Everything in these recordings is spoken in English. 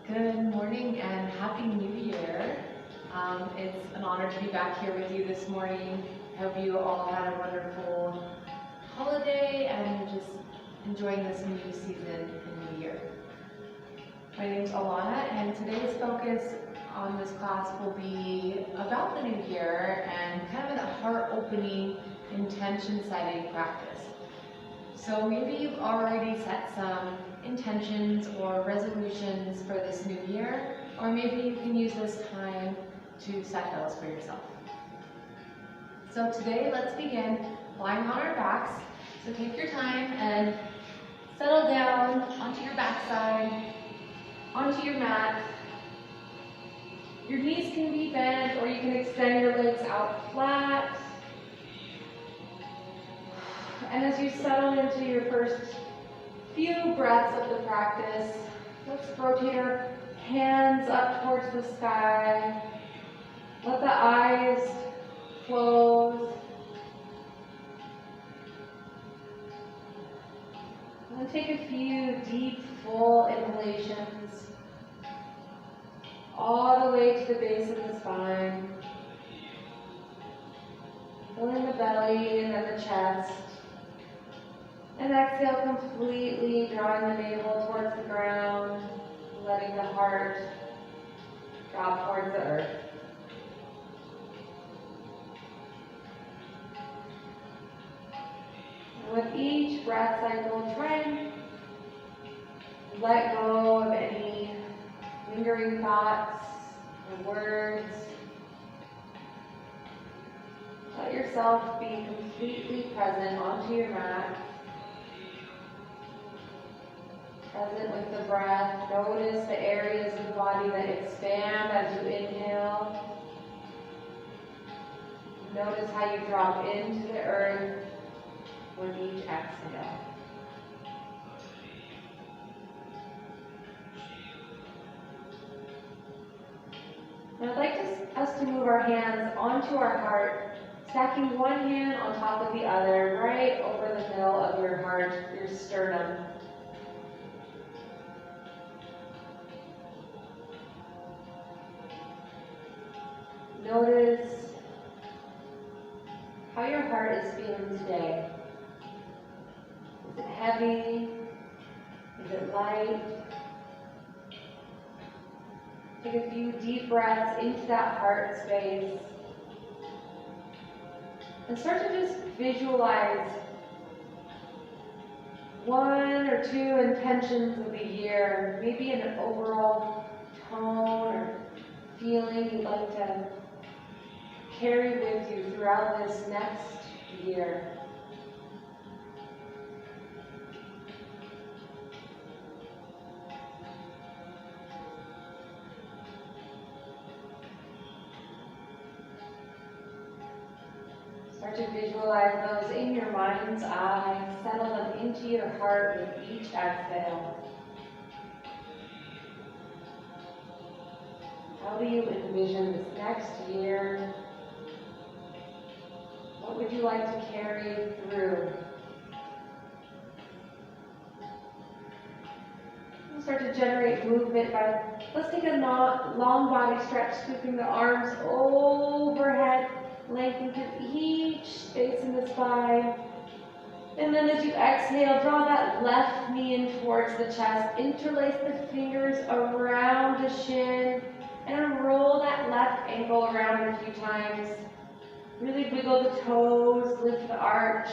Good morning and Happy New Year. It's an honor to be back here with you this morning. I hope you all had a wonderful holiday and just enjoying this new season and new year. My name is Alana, and today's focus on this class will be about the new year and kind of a heart-opening, intention-setting practice. So maybe you've already set some intentions or resolutions for this new year, or maybe you can use this time to set those for yourself. So today, let's begin lying on our backs. So take your time and settle down onto your backside, onto your mat. Your knees can be bent, or you can extend your legs out flat. And as you settle into your first few breaths of the practice, let's rotate our hands up towards the sky. Let the eyes close. And then take a few deep, full inhalations all the way to the base of the spine. Filling the belly and then the chest. And exhale, completely drawing the navel towards the ground, letting the heart drop towards the earth. And with each breath cycle, try and let go of any lingering thoughts or words. Let yourself be completely present onto your mat. Present with the breath. Notice the areas of the body that expand as you inhale. Notice how you drop into the earth with each exhale. Now I'd like us to move our hands onto our heart, stacking one hand on top of the other, right over the middle of your heart, your sternum. Notice how your heart is feeling today. Is it heavy? Is it light? Take a few deep breaths into that heart space. And start to just visualize one or two intentions of the year, maybe an overall tone or feeling you'd like to carry with you throughout this next year. Start to visualize those in your mind's eye. Settle them into your heart with each exhale. How do you envision this next year? What would you like to carry through? We'll start to generate movement by, let's take a long body stretch, scooping the arms overhead, lengthen through each space in the spine. And then as you exhale, draw that left knee in towards the chest, interlace the fingers around the shin, and roll that left ankle around a few times. Really wiggle the toes, lift the arch,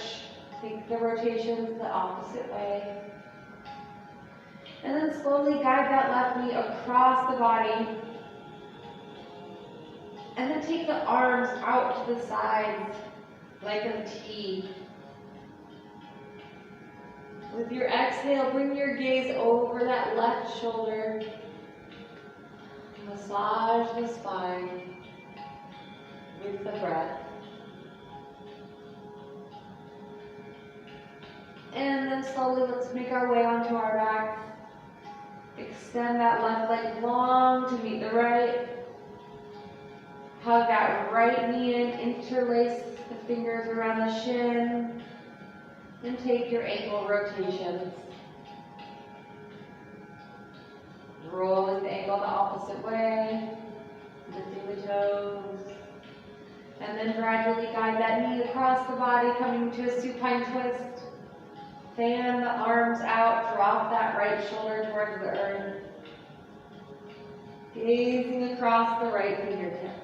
take the rotations the opposite way. And then slowly guide that left knee across the body. And then take the arms out to the sides like a T. With your exhale, bring your gaze over that left shoulder. Massage the spine with the breath. And then slowly let's make our way onto our back. Extend that left leg long to meet the right. Hug that right knee in, interlace the fingers around the shin. And take your ankle rotations. Rolling the ankle angle the opposite way, lifting the toes. And then gradually guide that knee across the body, coming to a supine twist. Fan the arms out, drop that right shoulder towards the earth. Gazing across the right fingertips.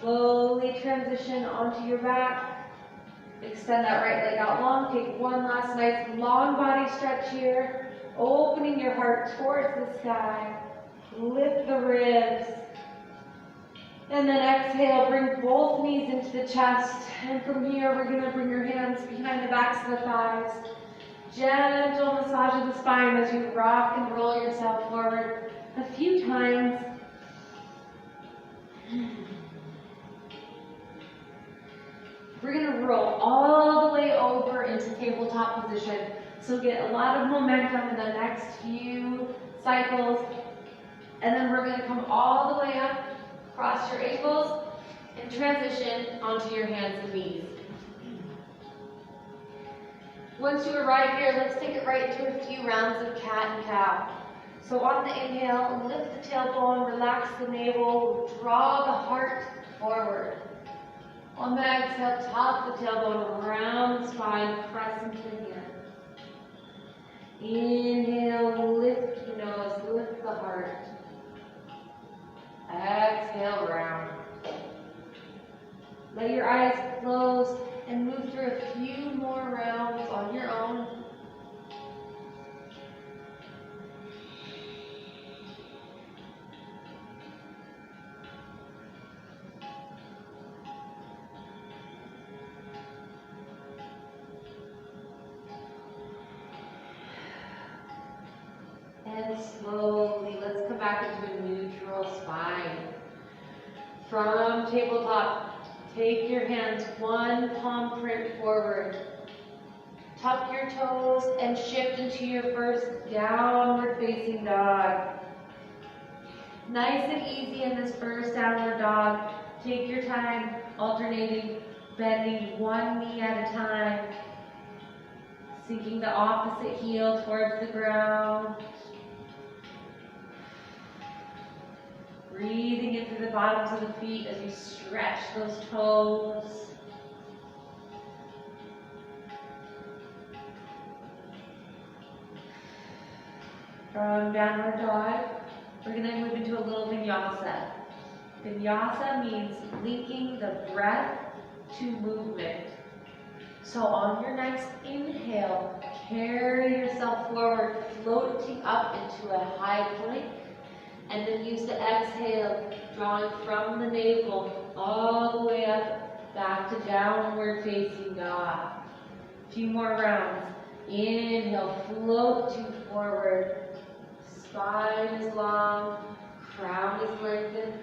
Slowly transition onto your back. Extend that right leg out long. Take one last nice long body stretch here. Opening your heart towards the sky. Lift the ribs. And then exhale, bring both knees into the chest. And from here, we're going to bring your hands behind the backs of the thighs. Gentle massage of the spine as you rock and roll yourself forward a few times. We're going to roll all the way over into tabletop position. So get a lot of momentum in the next few cycles. And then we're going to come all the way up, cross your ankles, and transition onto your hands and knees. Once you arrive here, let's take it right into a few rounds of cat and cow. So on the inhale, lift the tailbone, relax the navel, draw the heart forward. On the exhale, top the tailbone around the spine, press into the hands. Inhale, lift the nose, lift the heart. Exhale, round. Let your eyes close and move through a few more rounds on your own. And slowly, let's come back into a neutral spine. From tabletop, take your hands one palm print forward. Tuck your toes and shift into your first downward facing dog. Nice and easy in this first downward dog. Take your time, alternating, bending one knee at a time. Sinking the opposite heel towards the ground. Breathing in through the bottoms of the feet as you stretch those toes. From downward dog, we're going to move into a little vinyasa. Vinyasa means linking the breath to movement. So on your next inhale, carry yourself forward, floating up into a high plank. And then use the exhale, drawing from the navel all the way up, back to downward facing dog. A few more rounds. Inhale, floating forward. Spine is long, crown is lengthened.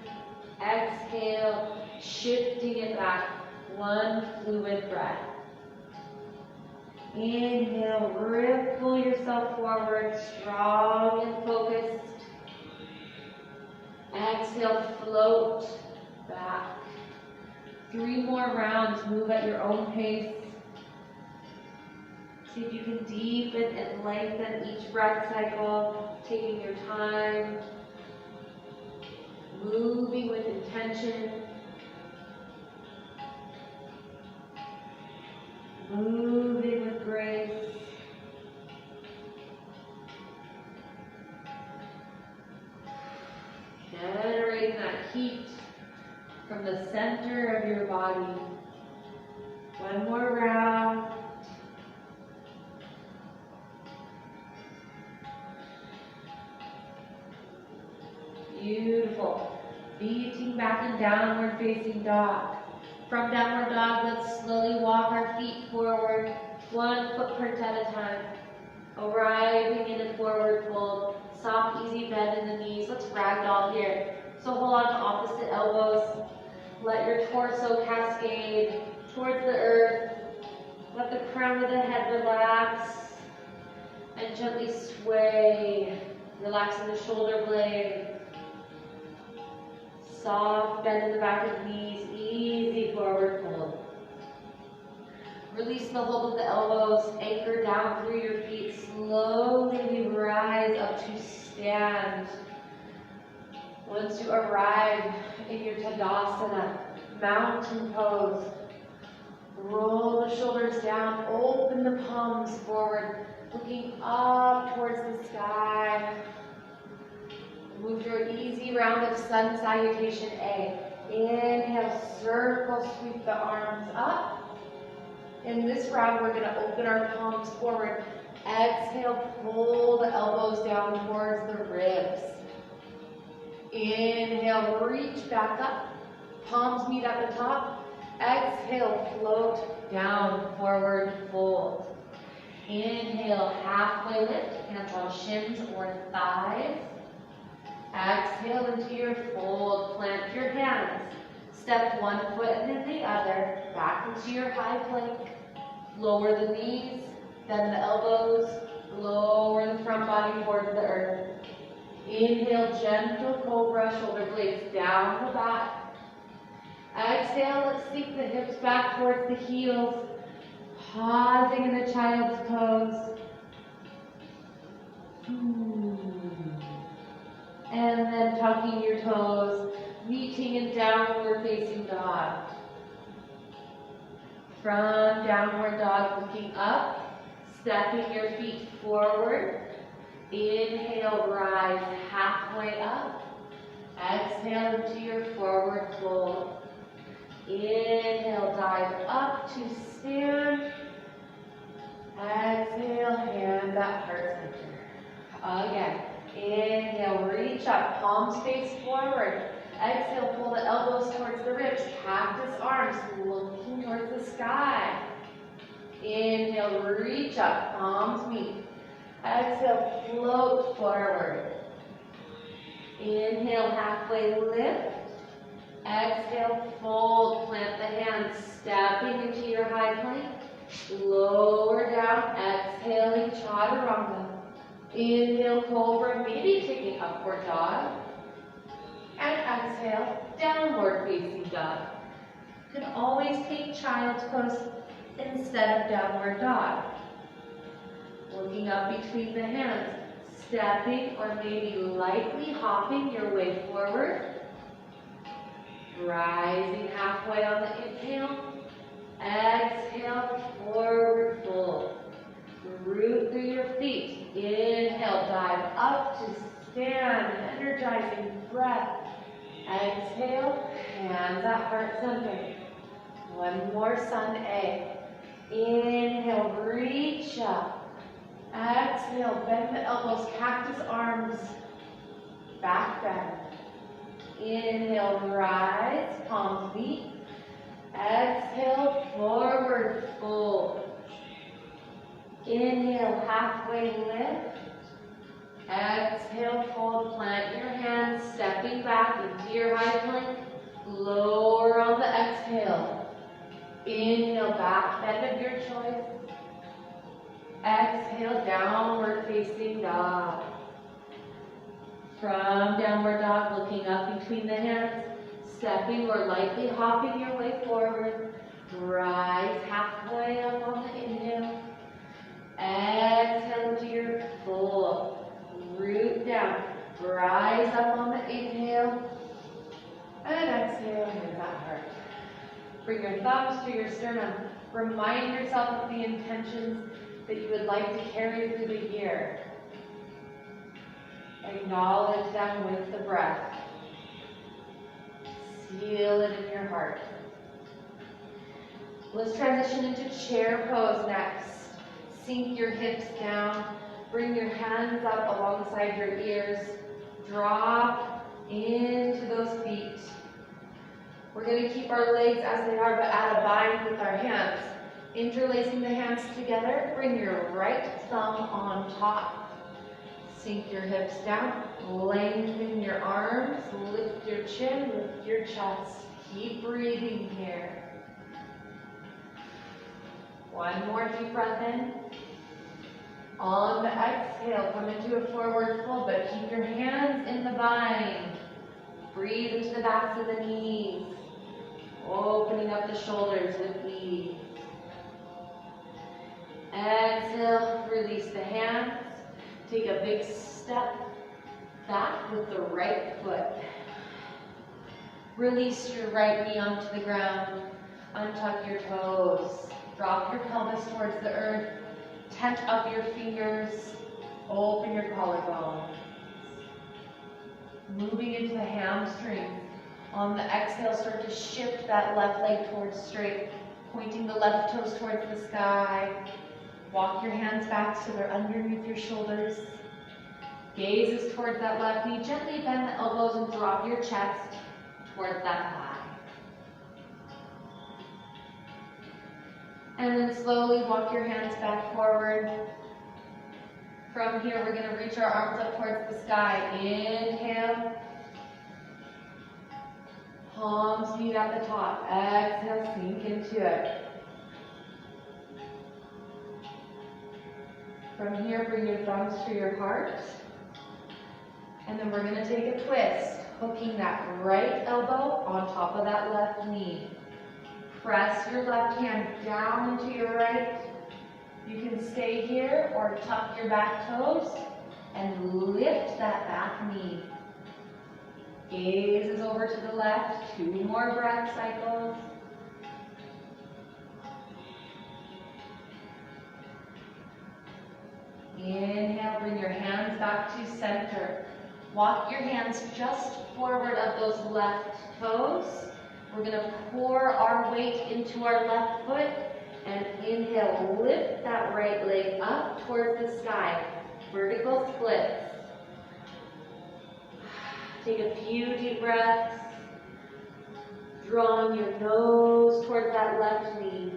Exhale, shifting it back. One fluid breath. Inhale, ripple yourself forward, strong and focused. Exhale, float back. 3 more rounds, move at your own pace. See if you can deepen and lengthen each breath cycle, taking your time, moving with intention, moving with grace. Generating that heat from the center of your body. 1 more round. Beautiful. Beating back in downward facing dog. From downward dog, let's slowly walk our feet forward, 1 footprint at a time. Arriving in a forward fold. Soft, easy bend in the knees. Let's ragdoll here. So hold on to opposite elbows. Let your torso cascade towards the earth. Let the crown of the head relax. And gently sway. Relaxing the shoulder blade. Soft bend in the back of the knees. Easy forward fold. Release the hold of the elbows, anchor down through your feet. Slowly rise up to stand. Once you arrive in your Tadasana, mountain pose, roll the shoulders down, open the palms forward, looking up towards the sky. Move through an easy round of sun salutation A. Inhale, circle, sweep the arms up. In this round, we're going to open our palms forward. Exhale, pull the elbows down towards the ribs. Inhale, reach back up. Palms meet at the top. Exhale, float down, forward fold. Inhale, halfway lift, hands on shins or thighs. Exhale into your fold, plant your hands. Step one foot and then the other, back into your high plank. Lower the knees, then the elbows, lower the front body towards the earth. Inhale, gentle cobra, shoulder blades down the back. Exhale, let's sink the hips back towards the heels. Pausing in the child's pose. And then tucking your toes, meeting in downward facing dog. From downward dog, looking up, stepping your feet forward. Inhale, rise halfway up. Exhale into your forward fold. Inhale, dive up to stand. Exhale, hands at heart center. Again, inhale, reach up, palms face forward. Exhale, pull the elbows towards the ribs, cactus arms, looking towards the sky. Inhale, reach up, palms meet. Exhale, float forward. Inhale, halfway lift. Exhale, fold, plant the hands, stepping into your high plank. Lower down, exhaling, chaturanga. Inhale, cobra, maybe taking upward dog. And exhale, downward facing dog. You can always take child's pose instead of downward dog. Looking up between the hands, stepping or maybe lightly hopping your way forward. Rising halfway on the inhale. Exhale, forward fold. Root through your feet. Inhale, dive up to stand, energizing breath. Exhale, hands at heart center. One more sun A. Inhale, reach up. Exhale, bend the elbows, cactus arms, back bend. Inhale, rise, palms meet. Exhale, forward fold. Inhale, halfway lift. Exhale, fold, plant your hands, stepping back into your high plank. Lower on the exhale. Inhale, back bend of your choice. Exhale, downward facing dog. From downward dog, looking up between the hands, stepping or lightly hopping your way forward. Rise halfway up on the inhale. Exhale to your fold. Root down. Rise up on the inhale. And exhale, hands at heart. Bring your thumbs to your sternum. Remind yourself of the intentions that you would like to carry through the year. Acknowledge them with the breath. Seal it in your heart. Let's transition into chair pose next. Sink your hips down. Bring your hands up alongside your ears. Drop into those feet. We're going to keep our legs as they are, but add a bind with our hands. Interlacing the hands together, bring your right thumb on top. Sink your hips down, lengthen your arms, lift your chin, lift your chest. Keep breathing here. One more deep breath in. On the exhale, come into a forward fold, but keep your hands in the bind. Breathe into the backs of the knees. Opening up the shoulders with ease. Exhale, release the hands. Take a big step back with the right foot. Release your right knee onto the ground. Untuck your toes. Drop your pelvis towards the earth. Tent up your fingers. Open your collarbone. Moving into the hamstring. On the exhale, start to shift that left leg towards straight. Pointing the left toes towards the sky. Walk your hands back so they're underneath your shoulders. Gaze is towards that left knee. Gently bend the elbows and drop your chest towards that thigh. And then slowly walk your hands back forward. From here, we're going to reach our arms up towards the sky. Inhale. Palms meet at the top. Exhale, sink into it. From here, bring your thumbs to your heart. And then we're going to take a twist, hooking that right elbow on top of that left knee. Press your left hand down into your right. You can stay here or tuck your back toes and lift that back knee. Gaze is over to the left. 2 more breath cycles. Inhale, bring your hands back to center. Walk your hands just forward of those left toes. We're going to pour our weight into our left foot and inhale, lift that right leg up towards the sky. Vertical splits. Take a few deep breaths. Drawing your nose towards that left knee.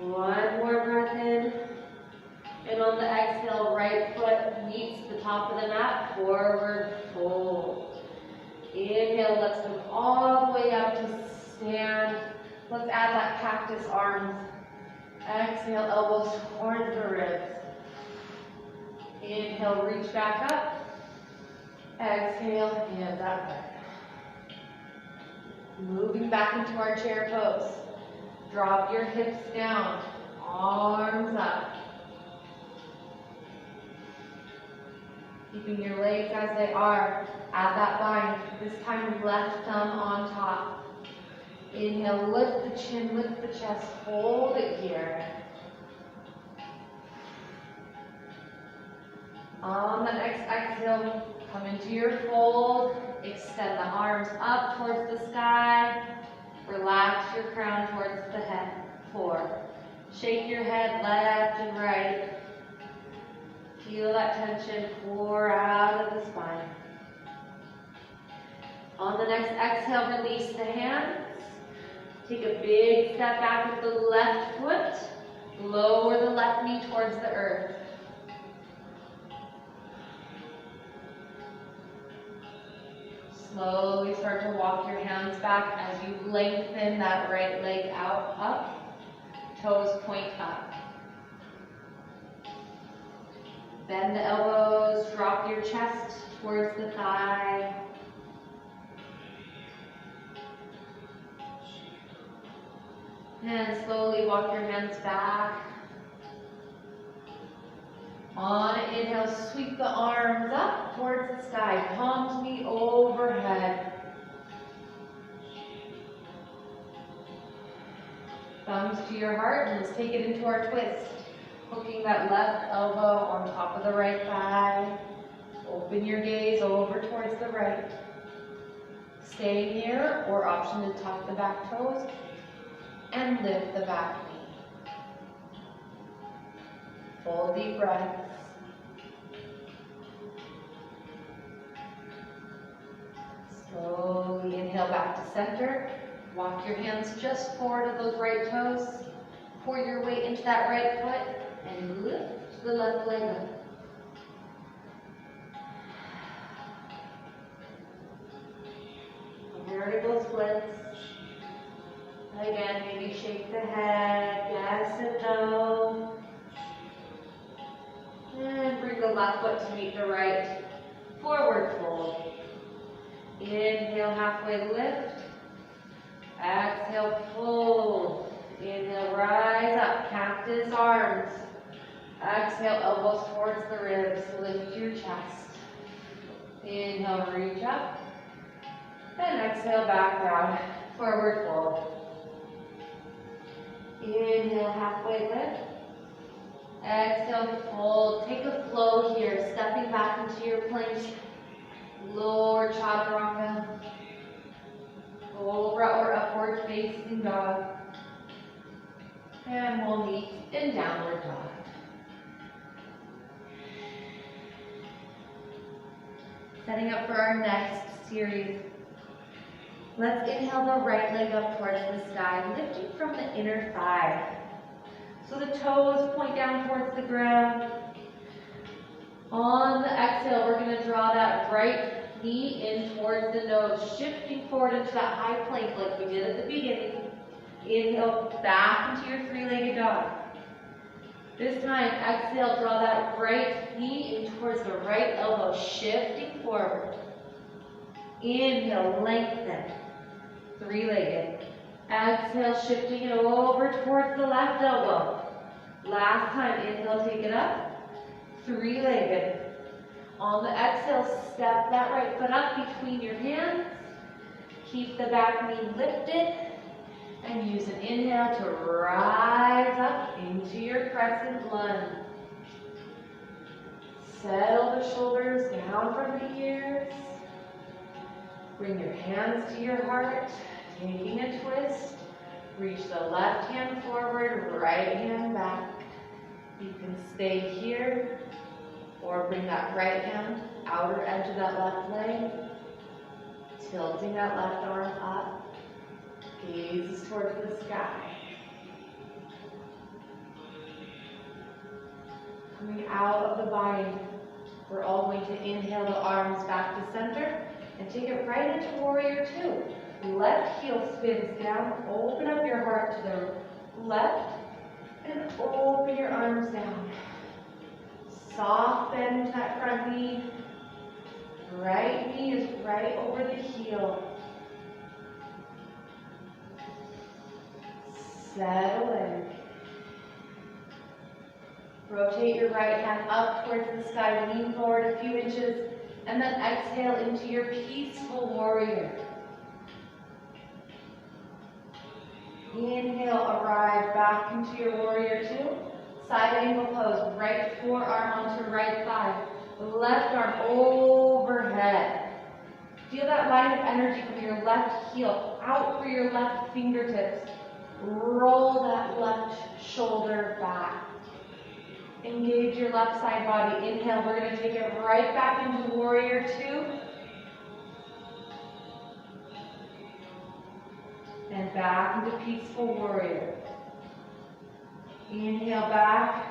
1 more breath in. And on the exhale, right foot meets the top of the mat, forward fold. Inhale, let's come all the way up to stand. Let's add that cactus arms. Exhale, elbows towards the ribs. Inhale, reach back up. Exhale, hands out. Moving back into our chair pose. Drop your hips down, arms up. Keeping your legs as they are. Add that bind. This time, left thumb on top. Inhale, lift the chin, lift the chest, hold it here. On the next exhale, come into your fold. Extend the arms up towards the sky. Relax your crown towards the head. 4. Shake your head left and right. Feel that tension pour out of the spine. On the next exhale, release the hands. Take a big step back with the left foot. Lower the left knee towards the earth. Slowly start to walk your hands back as you lengthen that right leg out, up. Toes point up. Bend the elbows, drop your chest towards the thigh. And slowly walk your hands back. On an inhale, sweep the arms up towards the sky. Palms meet overhead. Thumbs to your heart, and let's take it into our twist. Hooking that left elbow on top of the right thigh. Open your gaze over towards the right. Stay here, or option to tuck the back toes and lift the back knee. Full deep breaths. Slowly inhale back to center. Walk your hands just forward of those right toes. Pour your weight into that right foot and lift the left leg up. Vertical splits. Again, maybe shake the head, yes and no. And bring the left foot to meet the right. Forward fold. Inhale, halfway lift. Exhale, fold. Inhale, rise up, cactus arms. Exhale, elbows towards the ribs, lift your chest. Inhale, reach up. And exhale, back down, forward fold. Inhale, halfway lift. Exhale, fold. Take a flow here, stepping back into your plank. Lower chaturanga. Cobra or upward facing dog. And we'll meet in downward dog. Setting up for our next series. Let's inhale the right leg up towards the sky, lifting from the inner thigh. So the toes point down towards the ground. On the exhale, we're going to draw that right knee in towards the nose, shifting forward into that high plank like we did at the beginning. Inhale back into your three-legged dog. This time, exhale, draw that right knee in towards the right elbow, shifting forward. Inhale, lengthen, three-legged. Exhale, shifting it over towards the left elbow. Last time, inhale, take it up, three-legged. On the exhale, step that right foot up between your hands. Keep the back knee lifted. And use an inhale to rise up into your crescent lunge. Settle the shoulders down from the ears. Bring your hands to your heart, taking a twist. Reach the left hand forward, right hand back. You can stay here or bring that right hand, outer edge of that left leg, tilting that left arm up. Gaze towards the sky. Coming out of the bind, we're all going to inhale the arms back to center and take it right into warrior two. Left heel spins down, open up your heart to the left, and open your arms down. Soft bend to that front knee. Right knee is right over the heel. Settle in. Rotate your right hand up towards the sky, lean forward a few inches, and then exhale into your peaceful warrior. Inhale, arrive back into your warrior two. Side angle pose, right forearm onto right thigh, left arm overhead. Feel that line of energy from your left heel out through your left fingertips. Roll that left shoulder back. Engage your left side body. Inhale, we're going to take it right back into warrior two. And back into peaceful warrior. Inhale back,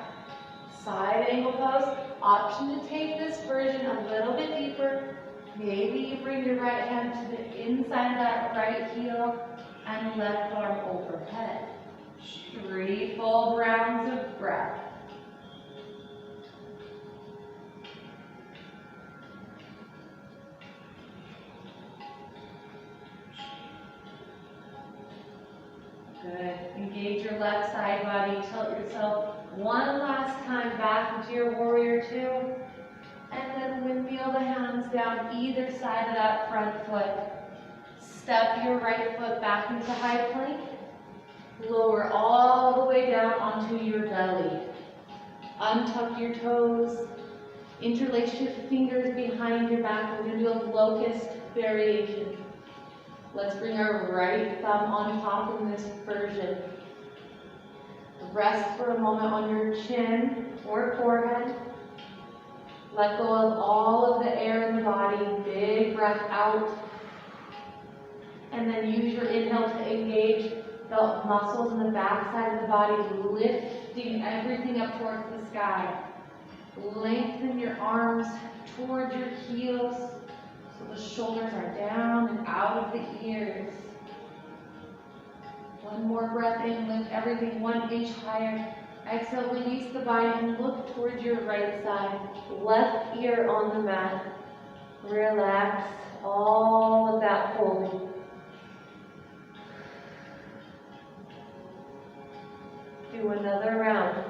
side angle pose. Option to take this version a little bit deeper. Maybe you bring your right hand to the inside of that right heel and left arm overhead. 3 full rounds of breath. Good. Engage your left side body. Tilt yourself one last time back into your warrior two. And then windmill the hands down either side of that front foot. Step your right foot back into high plank. Lower all the way down onto your belly. Untuck your toes. Interlace your fingers behind your back. We're going to do a locust variation. Let's bring our right thumb on top in this version. Rest for a moment on your chin or forehead. Let go of all of the air in the body. Big breath out. And then use your inhale to engage the muscles in the back side of the body, lifting everything up towards the sky. Lengthen your arms towards your heels so the shoulders are down and out of the ears. One more breath in, lift everything 1 inch higher. Exhale, release the body and look towards your right side. Left ear on the mat. Relax all of that holding. do another round.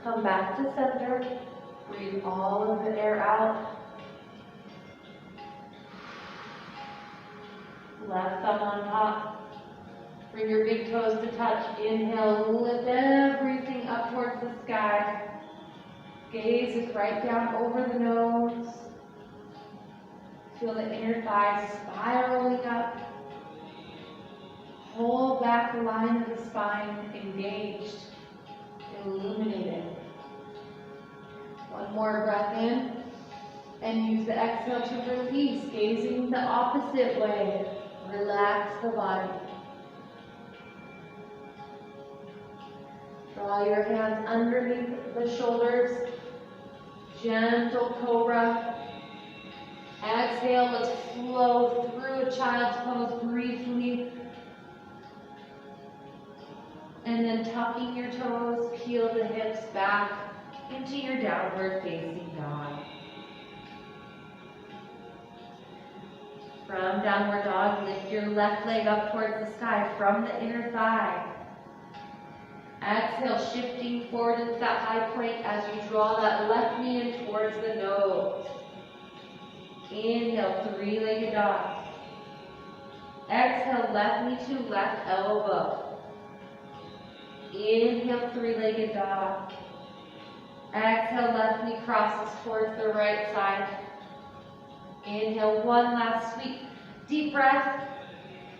Come back to center. Breathe all of the air out. Left thumb on top. Bring your big toes to touch. Inhale, lift everything up towards the sky. Gaze is right down over the nose. Feel the inner thighs spiraling up. Hold back the line of the spine, engaged, illuminated. One more breath in, and use the exhale to release, gazing the opposite way. Relax the body. Draw your hands underneath the shoulders. Gentle cobra. Exhale, let's flow through a child's pose briefly. And then tucking your toes, peel the hips back into your downward facing dog. From downward dog, lift your left leg up towards the sky from the inner thigh. Exhale, shifting forward into that high plank as you draw that left knee in towards the nose. Inhale, three-legged dog. Exhale, left knee to left elbow. Inhale, three-legged dog. Exhale, left knee crosses towards the right side. Inhale, one last sweep. Deep breath.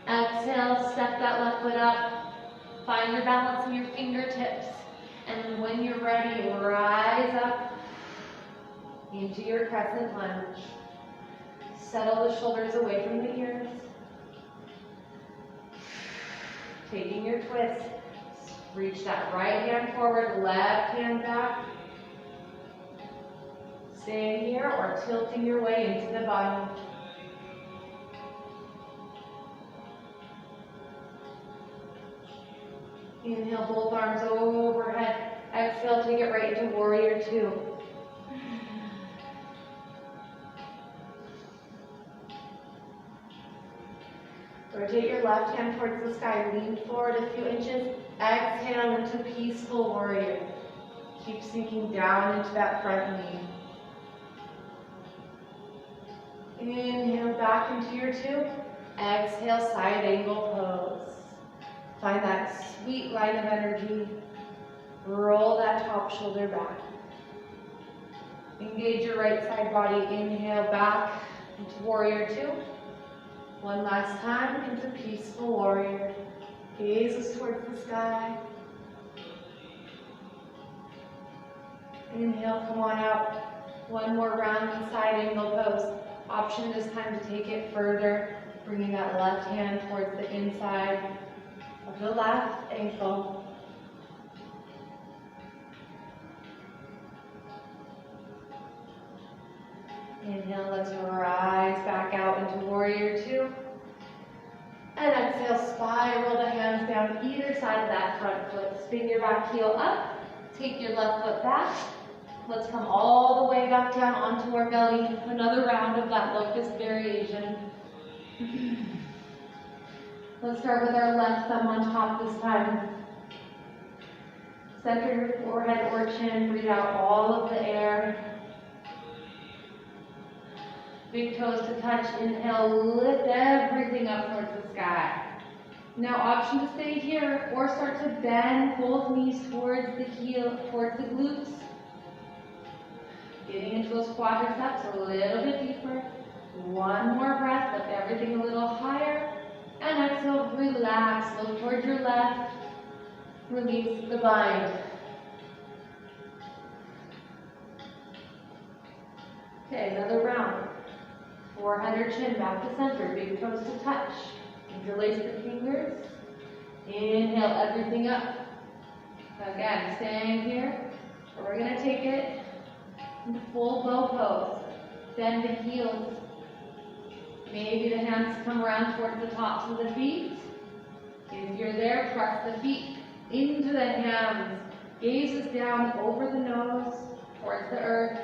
Exhale, step that left foot up. Find your balance in your fingertips. And when you're ready, rise up into your crescent lunge. Settle the shoulders away from the ears. Taking your twist. Reach that right hand forward, left hand back. Staying here or tilting your way into the bottom. Inhale, both arms overhead. Exhale, take it right into warrior two. Rotate your left hand towards the sky. Lean forward a few inches. Exhale into peaceful warrior. Keep sinking down into that front knee. Inhale back into your two. Exhale, side angle pose. Find that sweet line of energy. Roll that top shoulder back. Engage your right side body. Inhale back into warrior two. One last time into peaceful warrior. Gazes towards the sky. Inhale, come on out. One more round in side angle pose. Option this time to take it further, bringing that left hand towards the inside of the left ankle. Inhale, let's rise back out into warrior two. And exhale, spiral the hands down either side of that front foot. Spin your back heel up. Take your left foot back. Let's come all the way back down onto our belly. Another round of that locust variation. Let's start with our left thumb on top this time. Center your forehead or chin. Breathe out all of the air. Big toes to touch. Inhale, lift everything up towards the sky. Now option to stay here or start to bend both knees towards the heel, towards the glutes. Getting into those quadriceps a little bit deeper. One more breath, lift everything a little higher. And exhale, relax, look towards your left. Release the bind. Okay, another round. Forehead or chin back to center, big toes to touch. Interlace the fingers. Inhale everything up. Again, staying here. We're going to take it into full bow pose. Bend the heels. Maybe the hands come around towards the tops of the feet. If you're there, press the feet into the hands. Gazes down over the nose, towards the earth.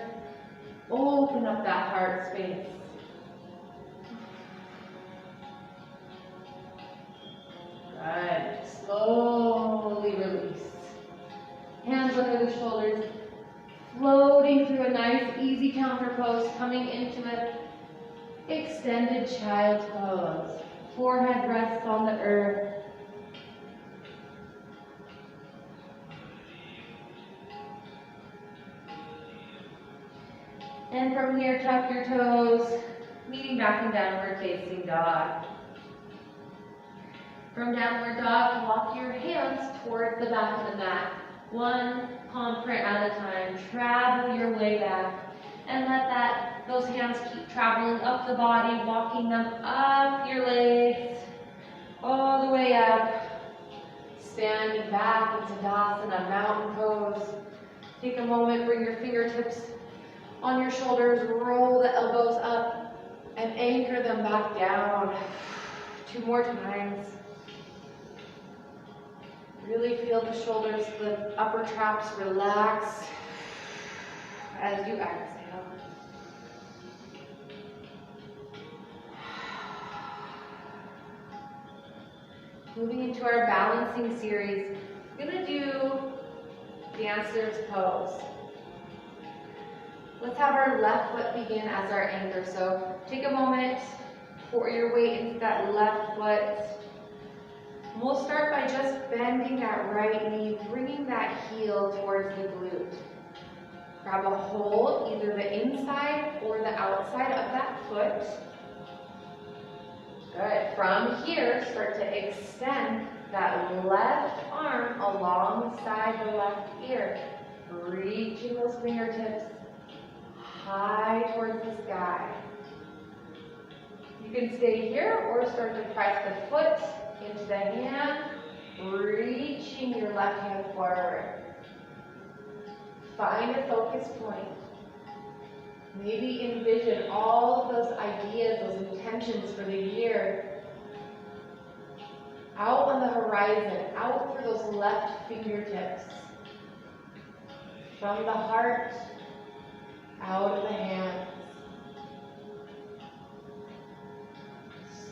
Open up that heart space. Good. Slowly release. arms under the shoulders, floating through a nice, easy counter pose, coming into an extended child's pose. Forehead rests on the earth. And from here, tuck your toes, meeting back in downward facing dog. From downward dog, walk your hands towards the back of the mat. One palm print at a time. Travel your way back. And let those hands keep traveling up the body, walking them up your legs, all the way up. Standing back into Tadasana, mountain pose. Take a moment, bring your fingertips on your shoulders, roll the elbows up, and anchor them back down. 2 more times. Really feel the shoulders, the upper traps relax as you exhale. Moving into our balancing series, we're going to do dancer's pose. Let's have our left foot begin as our anchor. So take a moment, pour your weight into that left foot. We'll start by just bending that right knee, bringing that heel towards the glute. Grab a hold, either the inside or the outside of that foot. Good. From here, start to extend that left arm alongside the left ear. Reaching those fingertips high towards the sky. You can stay here or start to press the foot into the hand, reaching your left hand forward. Find a focus point. Maybe envision all of those ideas, those intentions for the year out on the horizon, out through those left fingertips. From the heart, out of the hands.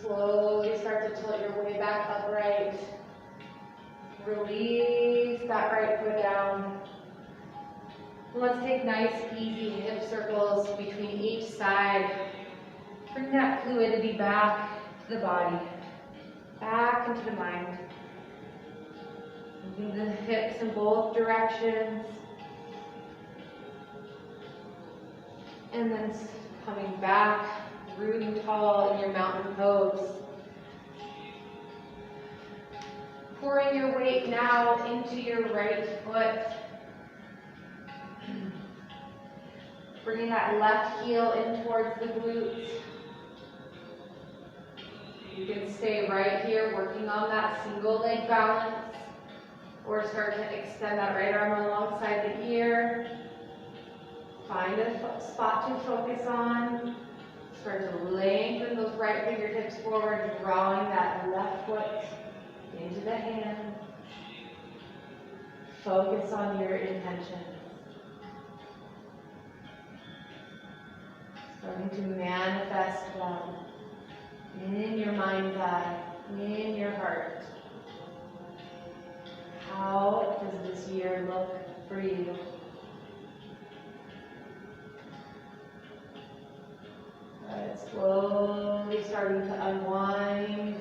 Slowly start to tilt your way back upright. Release that right foot down. Let's take nice, easy hip circles between each side. Bring that fluidity back to the body, back into the mind. Moving the hips in both directions. And then coming back, rooting tall in your mountain pose. Pouring your weight now into your right foot. Bringing that left heel in towards the glutes. You can stay right here working on that single leg balance, or start to extend that right arm alongside the ear. Find a spot to focus on. Start to lengthen those right fingertips forward, drawing that left foot into the hand. Focus on your intention. Starting to manifest them in your mind's eye, in your heart. How does this year look for you? Slowly starting to unwind.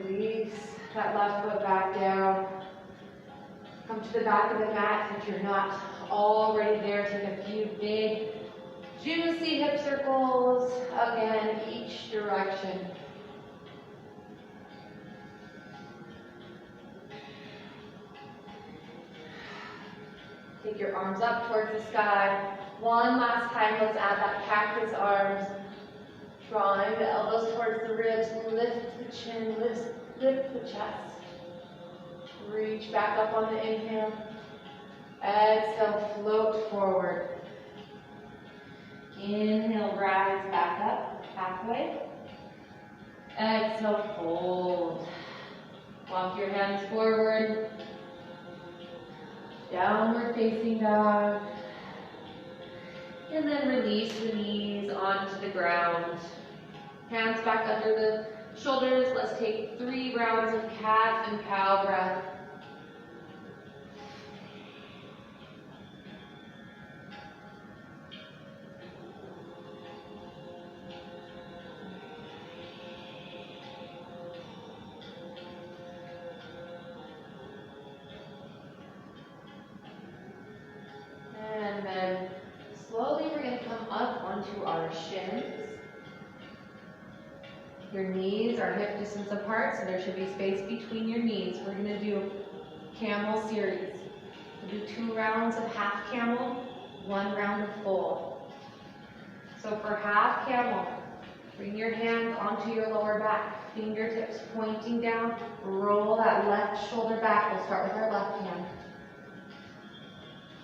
Release that left foot back down. Come to the back of the mat if you're not already there. Take a few big, juicy hip circles, again, each direction. Take your arms up towards the sky. One last time, let's add that cactus arms. Drawing the elbows towards the ribs, lift the chin, lift the chest. Reach back up on the inhale. Exhale, float forward. Inhale, rise back up, halfway. Exhale, fold. Walk your hands forward. Downward facing dog. And then release the knees onto the ground. Hands back under the shoulders. Let's take 3 rounds of cat and cow breath. shins. Your knees are hip distance apart, so there should be space between your knees. We're going to do camel series. We'll do 2 rounds of half camel, 1 round of full. So for half camel, bring your hands onto your lower back, fingertips pointing down, roll that left shoulder back. We'll start with our left hand.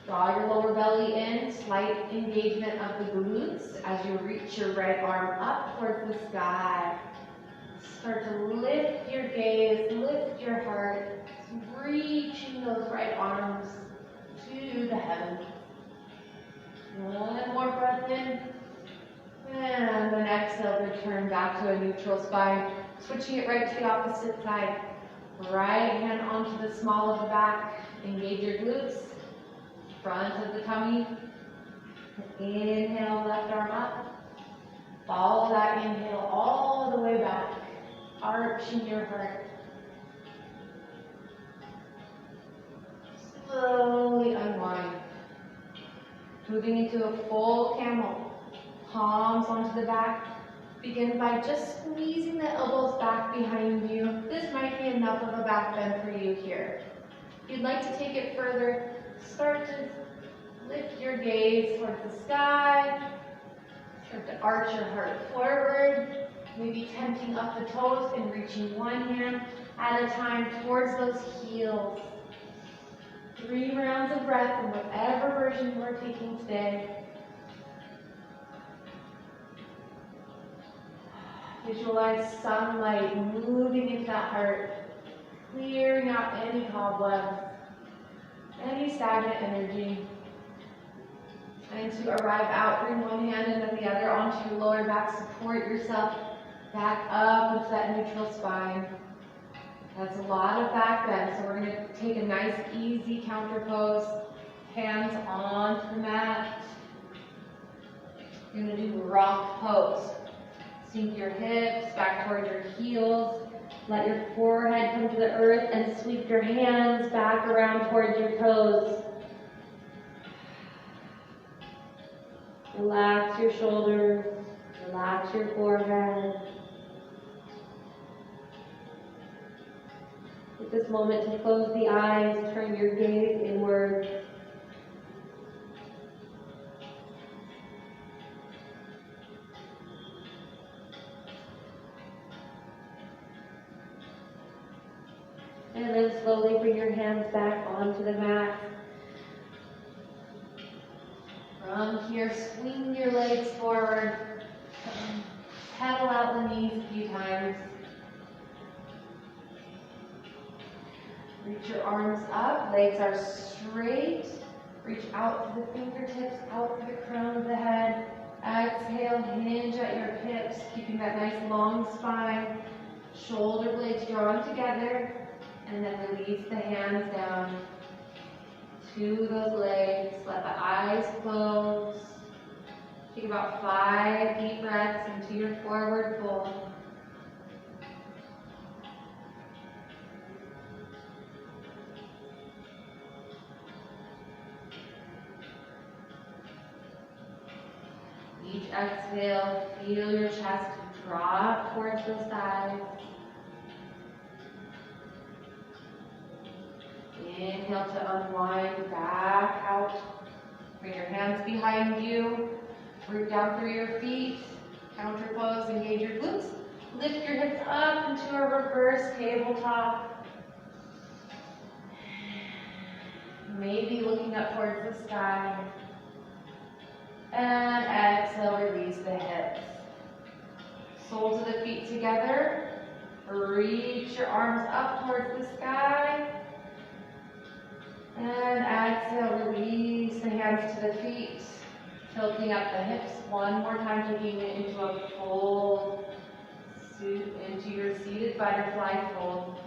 Draw your lower belly in, slight engagement of the glutes as you reach your right arm up towards the sky. Start to lift your gaze, lift your heart, reaching those right arms to the heavens. One more breath in, and then exhale, return back to a neutral spine. Switching it right to the opposite side. Right hand onto the small of the back, engage your glutes, front of the tummy. Inhale, left arm up. Follow that inhale all the way back, arching your heart. Slowly unwind. Moving into a full camel. Palms onto the back. Begin by just squeezing the elbows back behind you. This might be enough of a back bend for you here. If you'd like to take it further, start to lift your gaze towards the sky. Start to arch your heart forward. Maybe tenting up the toes and reaching one hand at a time towards those heels. 3 rounds of breath in whatever version you are taking today. Visualize sunlight moving into that heart, clearing out any cobwebs, any stagnant energy. And to arrive out, bring one hand and then the other onto your lower back. Support yourself back up into that neutral spine. That's a lot of back bend, so we're going to take a nice, easy counter pose. Hands onto the mat. You're going to do rock pose. Sink your hips back towards your heels. Let your forehead come to the earth and sweep your hands back around towards your toes. Relax your shoulders. Relax your forehead. Take this moment to close the eyes, turn your gaze inward. And then slowly bring your hands back onto the mat. From here, swing your legs forward. Pedal out the knees a few times. Reach your arms up, legs are straight. Reach out to the fingertips, out to the crown of the head. Exhale, hinge at your hips, keeping that nice long spine. Shoulder blades drawn together. And then release the hands down to those legs. Let the eyes close. Take about 5 deep breaths into your forward fold. Each exhale, feel your chest drop towards the sides. Inhale to unwind back out. Bring your hands behind you. Root down through your feet. Counter pose, engage your glutes. Lift your hips up into a reverse tabletop. Maybe looking up towards the sky. And exhale, release the hips. Soles of the feet together. Reach your arms up towards the sky. And exhale, release the hands to the feet. Tilting up the hips one more time, taking it into a fold. Into your seated butterfly fold.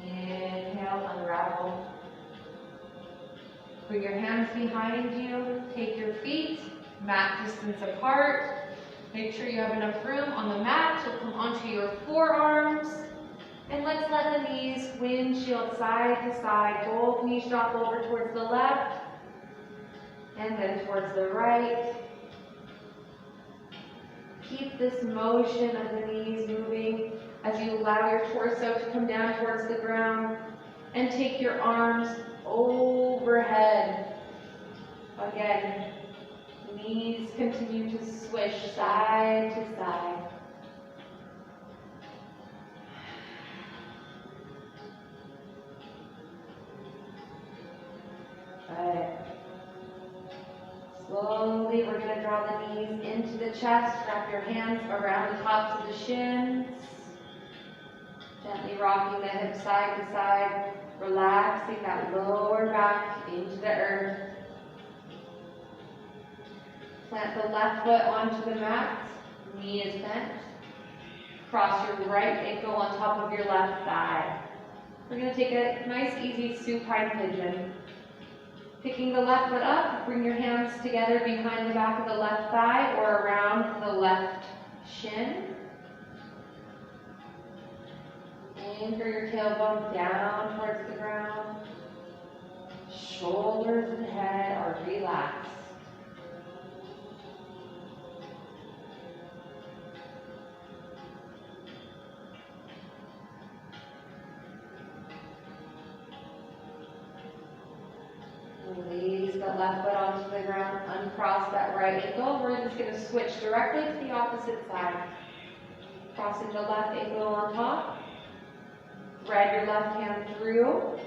Inhale, unravel. Bring your hands behind you. Take your feet mat distance apart. Make sure you have enough room on the mat to come onto your forearms. And let's let the knees windshield side to side. Both knees drop over towards the left and then towards the right. Keep this motion of the knees moving as you allow your torso to come down towards the ground and take your arms overhead. Again, knees continue to swish side to side. Good. Slowly, we're going to draw the knees into the chest. Wrap your hands around the tops of the shins. Gently rocking the hips side to side, relaxing that lower back into the earth. Plant the left foot onto the mat. Knee is bent. Cross your right ankle on top of your left thigh. We're going to take a nice, easy supine pigeon. Picking the left foot up, bring your hands together behind the back of the left thigh or around the left shin. Anchor your tailbone down towards the ground. Shoulders and head are relaxed. Release the left foot onto the ground, uncross that right ankle. We're just going to switch directly to the opposite side. Crossing the left ankle on top. Thread your left hand through.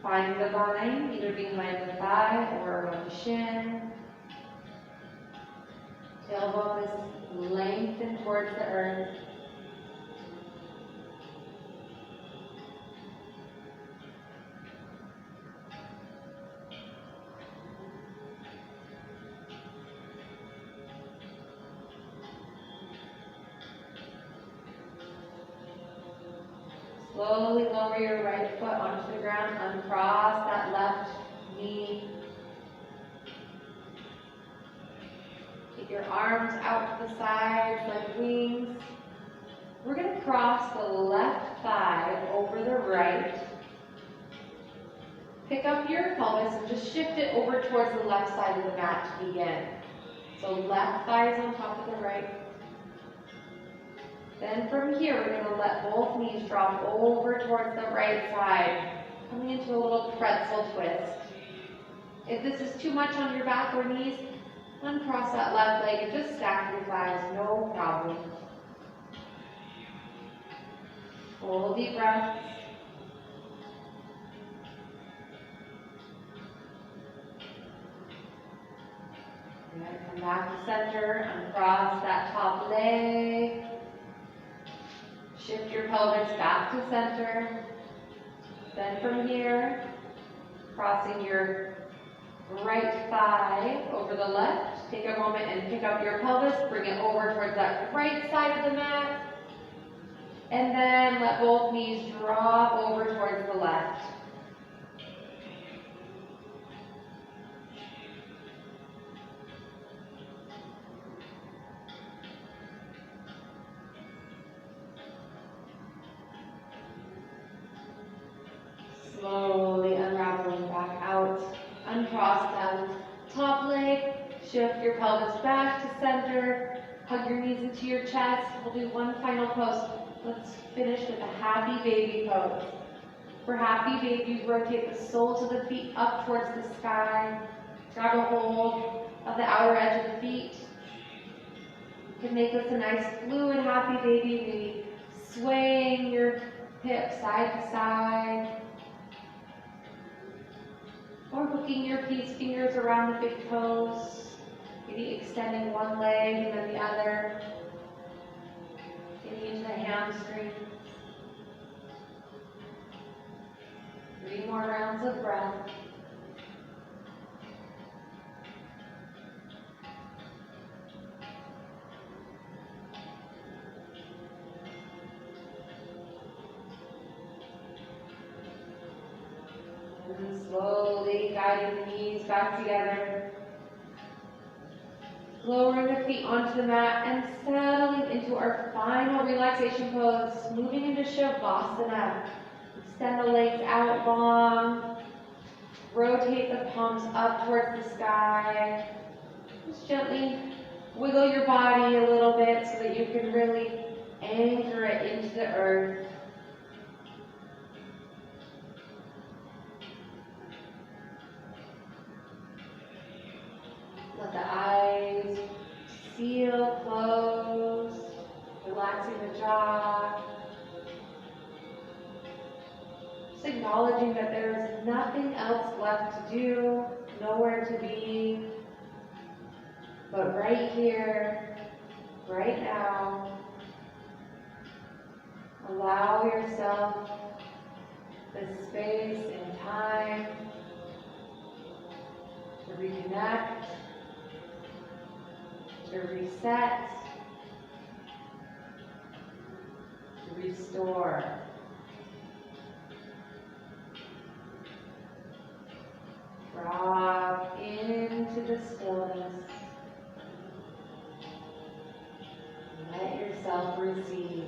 Find the line, either behind the thigh or around the shin. Tailbone is lengthened towards the earth. Slowly lower your right foot onto the ground, uncross that left knee. Take your arms out to the sides like wings. We're going to cross the left thigh over the right. Pick up your pelvis and just shift it over towards the left side of the mat to begin. So left thigh is on top of the right. Then from here, we're going to let both knees drop over towards the right side, coming into a little pretzel twist. If this is too much on your back or knees, uncross that left leg and just stack your thighs, no problem. Full deep breaths. Good. Come back to center, uncross that top leg. Shift your pelvis back to center. Then from here, crossing your right thigh over the left. Take a moment and pick up your pelvis. Bring it over towards that right side of the mat. And then let both knees drop over towards the left. Slowly unraveling back out. Uncross that top leg. Shift your pelvis back to center. Hug your knees into your chest. We'll do one final pose. Let's finish with a happy baby pose. For happy baby, rotate the soles of the feet up towards the sky. Grab a hold of the outer edge of the feet. You can make this a nice fluid happy baby, maybe swaying your hips side to side. Or hooking your fingers around the big toes, maybe extending one leg and then the other, getting into the hamstring. 3 more rounds of breath. And slowly guiding the knees back together. Lowering the feet onto the mat and settling into our final relaxation pose, moving into Shavasana. Extend the legs out long. Rotate the palms up towards the sky. Just gently wiggle your body a little bit so that you can really anchor it into the earth. Let the eyes seal, close, relaxing the jaw. Just acknowledging that there's nothing else left to do, nowhere to be, but right here, right now. Allow yourself the space and time to reconnect, to reset, to restore. Drop into the stillness. Let yourself receive.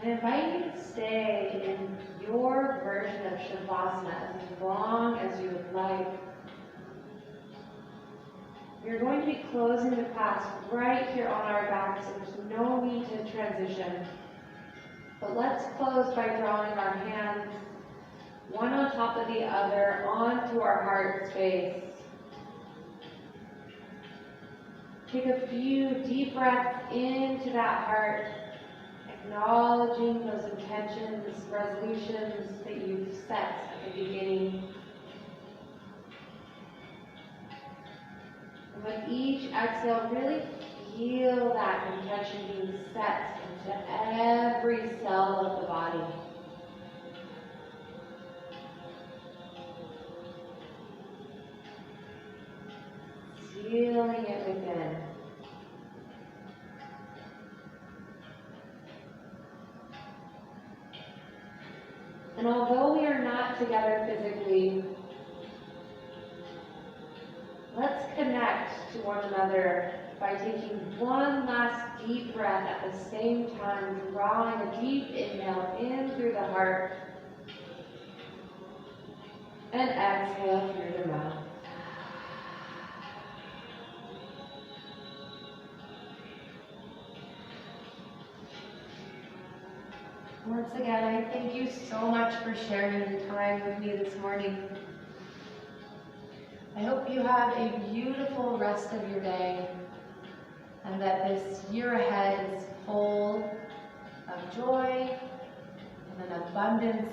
I invite you to stay in your version of Shavasana as long as you would like. We're going to be closing the class right here on our backs, so there's no need to transition. But let's close by drawing our hands one on top of the other onto our heart space. Take a few deep breaths into that heart, acknowledging those intentions, resolutions that you've set at the beginning. And with each exhale, really feel that intention being set into every cell of the body. Feeling it within. And although we are not together physically, let's connect to one another by taking one last deep breath at the same time, drawing a deep inhale in through the heart and exhale through the mouth. Once again, I thank you so much for sharing your time with me this morning. I hope you have a beautiful rest of your day and that this year ahead is full of joy and an abundance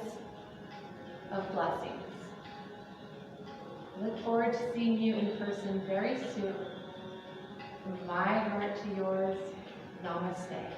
of blessings. I look forward to seeing you in person very soon. From my heart to yours, namaste.